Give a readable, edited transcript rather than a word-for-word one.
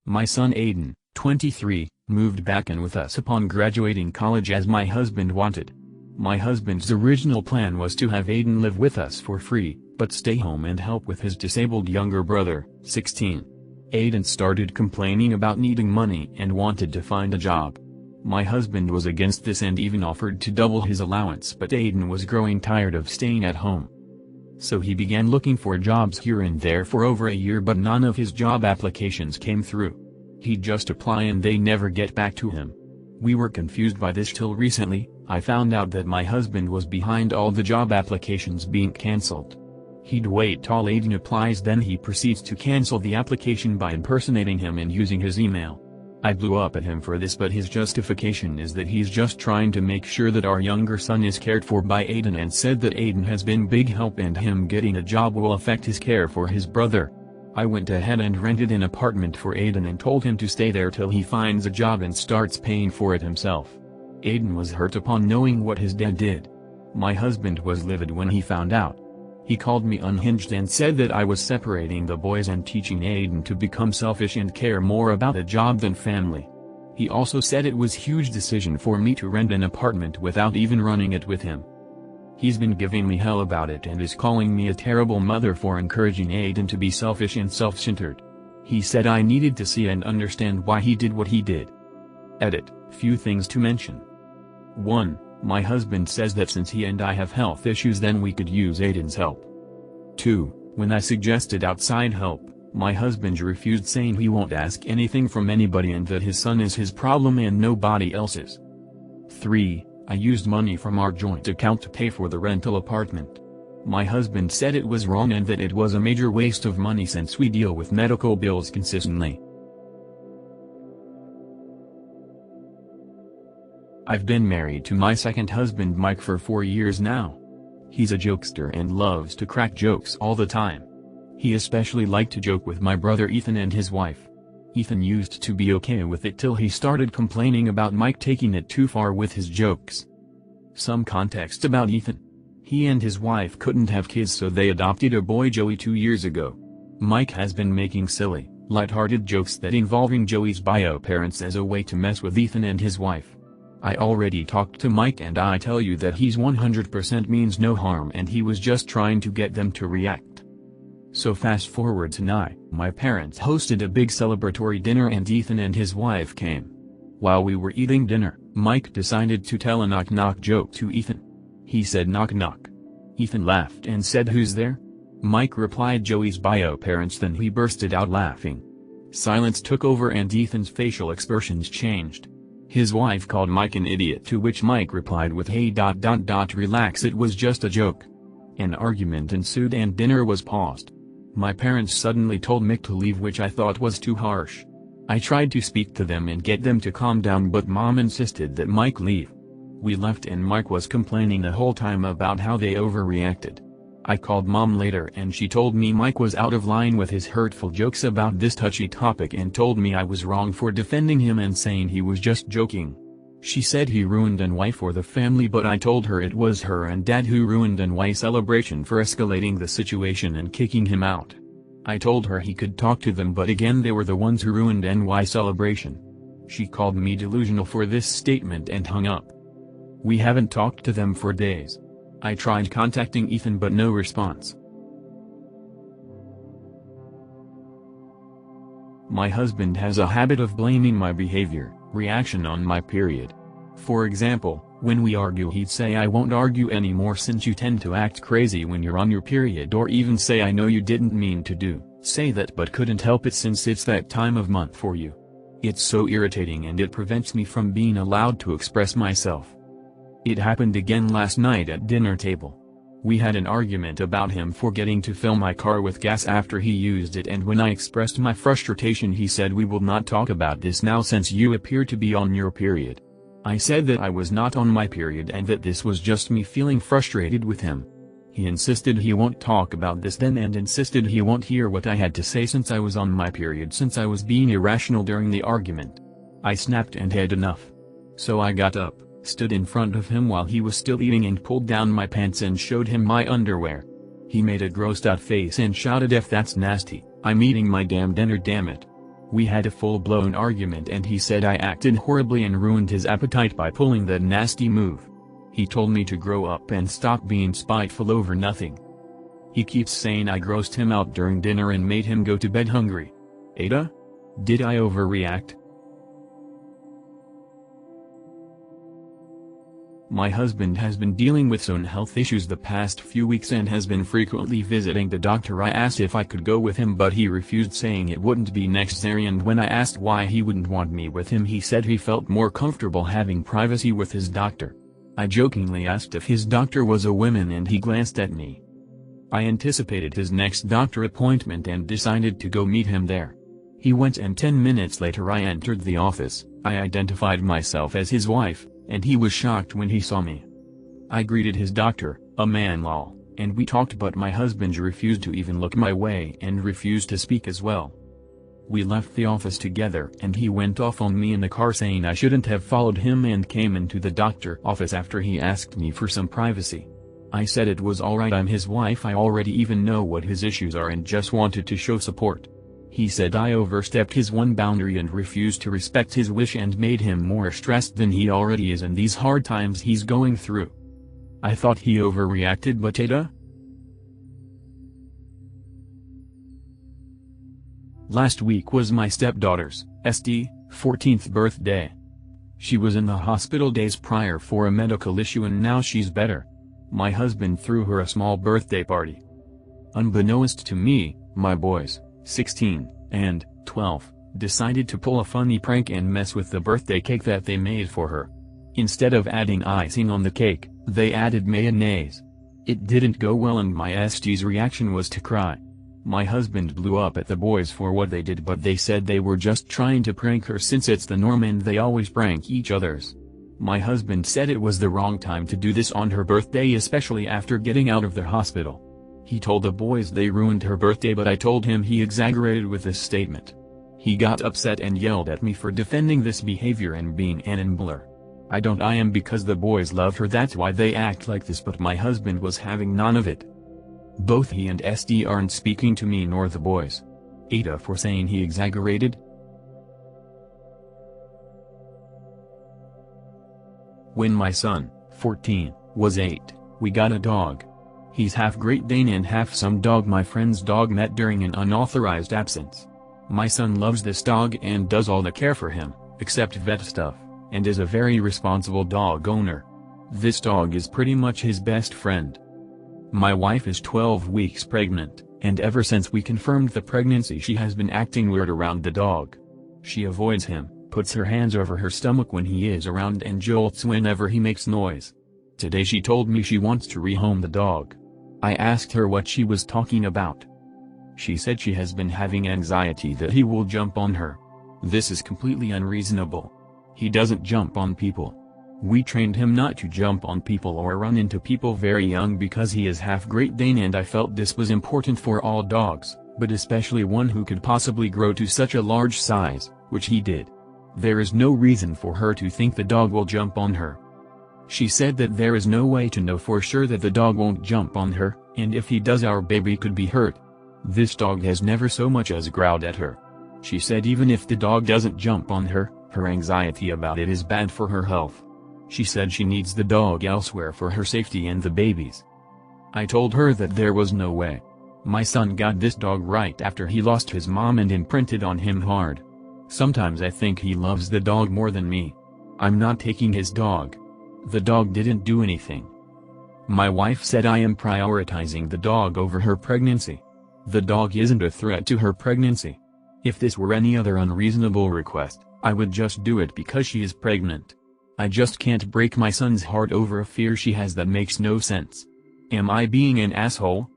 My son Aiden, 23, moved back in with us upon graduating college as my husband wanted. My husband's original plan was to have Aiden live with us for free, but stay home and help with his disabled younger brother, 16. Aiden started complaining about needing money and wanted to find a job. My husband was against this and even offered to double his allowance, but Aiden was growing tired of staying at home. So he began looking for jobs here and there for over a year, but none of his job applications came through. He'd just apply and they never get back to him. We were confused by this till recently. I found out that my husband was behind all the job applications being cancelled. He'd wait till Aiden applies, then he proceeds to cancel the application by impersonating him and using his email. I blew up at him for this, but his justification is that he's just trying to make sure that our younger son is cared for by Aiden, and said that Aiden has been big help and him getting a job will affect his care for his brother. I went ahead and rented an apartment for Aiden and told him to stay there till he finds a job and starts paying for it himself. Aiden was hurt upon knowing what his dad did. My husband was livid when he found out. He called me unhinged and said that I was separating the boys and teaching Aiden to become selfish and care more about a job than family. He also said it was a huge decision for me to rent an apartment without even running it with him. He's been giving me hell about it and is calling me a terrible mother for encouraging Aiden to be selfish and self-centered. He said I needed to see and understand why he did what he did. Edit. Few things to mention. 1. My husband says that since he and I have health issues then we could use Aiden's help. 2. When I suggested outside help, my husband refused, saying he won't ask anything from anybody and that his son is his problem and nobody else's. 3. I used money from our joint account to pay for the rental apartment. My husband said it was wrong and that it was a major waste of money since we deal with medical bills consistently. I've been married to my second husband Mike for 4 years now. He's a jokester and loves to crack jokes all the time. He especially liked to joke with my brother Ethan and his wife. Ethan used to be okay with it till he started complaining about Mike taking it too far with his jokes. Some context about Ethan. He and his wife couldn't have kids, so they adopted a boy Joey 2 years ago. Mike has been making silly, lighthearted jokes that involving Joey's bio parents as a way to mess with Ethan and his wife. I already talked to Mike and I tell you that he's 100% means no harm and he was just trying to get them to react. So fast forward tonight, my parents hosted a big celebratory dinner and Ethan and his wife came. While we were eating dinner, Mike decided to tell a knock-knock joke to Ethan. He said knock knock. Ethan laughed and said who's there? Mike replied Joey's bio parents, then he bursted out laughing. Silence took over and Ethan's facial expressions changed. His wife called Mike an idiot, to which Mike replied with hey ... relax, it was just a joke. An argument ensued and dinner was paused. My parents suddenly told Mick to leave, which I thought was too harsh. I tried to speak to them and get them to calm down, but Mom insisted that Mike leave. We left and Mike was complaining the whole time about how they overreacted. I called Mom later and she told me Mike was out of line with his hurtful jokes about this touchy topic and told me I was wrong for defending him and saying he was just joking. She said he ruined an wife for the family, but I told her it was her and Dad who ruined an wife celebration for escalating the situation and kicking him out. I told her he could talk to them, but again they were the ones who ruined NY celebration. She called me delusional for this statement and hung up. We haven't talked to them for days. I tried contacting Ethan but no response. My husband has a habit of blaming my reaction on my period. For example, when we argue he'd say I won't argue anymore since you tend to act crazy when you're on your period, or even say I know you didn't mean to say that but couldn't help it since it's that time of month for you. It's so irritating and it prevents me from being allowed to express myself. It happened again last night at dinner table. We had an argument about him forgetting to fill my car with gas after he used it, and when I expressed my frustration he said we will not talk about this now since you appear to be on your period. I said that I was not on my period and that this was just me feeling frustrated with him. He insisted he won't talk about this then and insisted he won't hear what I had to say since I was on my period, since I was being irrational during the argument. I snapped and had enough. So I got up, stood in front of him while he was still eating and pulled down my pants and showed him my underwear. He made a grossed out face and shouted, "F that's nasty, I'm eating my damn dinner, damn it." We had a full-blown argument and he said I acted horribly and ruined his appetite by pulling that nasty move. He told me to grow up and stop being spiteful over nothing. He keeps saying I grossed him out during dinner and made him go to bed hungry. Ada? Did I overreact? My husband has been dealing with some health issues the past few weeks and has been frequently visiting the doctor. I asked if I could go with him but he refused, saying it wouldn't be necessary, and when I asked why he wouldn't want me with him he said he felt more comfortable having privacy with his doctor. I jokingly asked if his doctor was a woman and he glanced at me. I anticipated his next doctor appointment and decided to go meet him there. He went and 10 minutes later I entered the office. I identified myself as his wife, and he was shocked when he saw me. I greeted his doctor, a man lol, and we talked, but my husband refused to even look my way and refused to speak as well. We left the office together and he went off on me in the car saying I shouldn't have followed him and came into the doctor office after he asked me for some privacy. I said it was alright, I'm his wife, I already even know what his issues are and just wanted to show support. He said I overstepped his one boundary and refused to respect his wish and made him more stressed than he already is in these hard times he's going through. I thought he overreacted, but Ada? Last week was my stepdaughter's, 14th birthday. She was in the hospital days prior for a medical issue and now she's better. My husband threw her a small birthday party. Unbeknownst to me, my boys, 16 and 12, decided to pull a funny prank and mess with the birthday cake that they made for her. Instead of adding icing on the cake, they added mayonnaise. It didn't go well and my ST's reaction was to cry. My husband blew up at the boys for what they did, but they said they were just trying to prank her since it's the norm and they always prank each others. My husband said it was the wrong time to do this on her birthday, especially after getting out of the hospital. He told the boys they ruined her birthday, but I told him he exaggerated with this statement. He got upset and yelled at me for defending this behavior and being an enabler. I am because the boys love her, that's why they act like this, but my husband was having none of it. Both he and SD aren't speaking to me nor the boys. Ada for saying he exaggerated. When my son, 14, was 8, we got a dog. He's half Great Dane and half some dog my friend's dog met during an unauthorized absence. My son loves this dog and does all the care for him, except vet stuff, and is a very responsible dog owner. This dog is pretty much his best friend. My wife is 12 weeks pregnant, and ever since we confirmed the pregnancy she has been acting weird around the dog. She avoids him, puts her hands over her stomach when he is around and jolts whenever he makes noise. Today she told me she wants to rehome the dog. I asked her what she was talking about. She said she has been having anxiety that he will jump on her. This is completely unreasonable. He doesn't jump on people. We trained him not to jump on people or run into people very young because he is half Great Dane, and I felt this was important for all dogs, but especially one who could possibly grow to such a large size, which he did. There is no reason for her to think the dog will jump on her. She said that there is no way to know for sure that the dog won't jump on her, and if he does our baby could be hurt. This dog has never so much as growled at her. She said even if the dog doesn't jump on her, her anxiety about it is bad for her health. She said she needs the dog elsewhere for her safety and the baby's. I told her that there was no way. My son got this dog right after he lost his mom and imprinted on him hard. Sometimes I think he loves the dog more than me. I'm not taking his dog. The dog didn't do anything. My wife said I am prioritizing the dog over her pregnancy. The dog isn't a threat to her pregnancy. If this were any other unreasonable request, I would just do it because she is pregnant. I just can't break my son's heart over a fear she has that makes no sense. Am I being an asshole?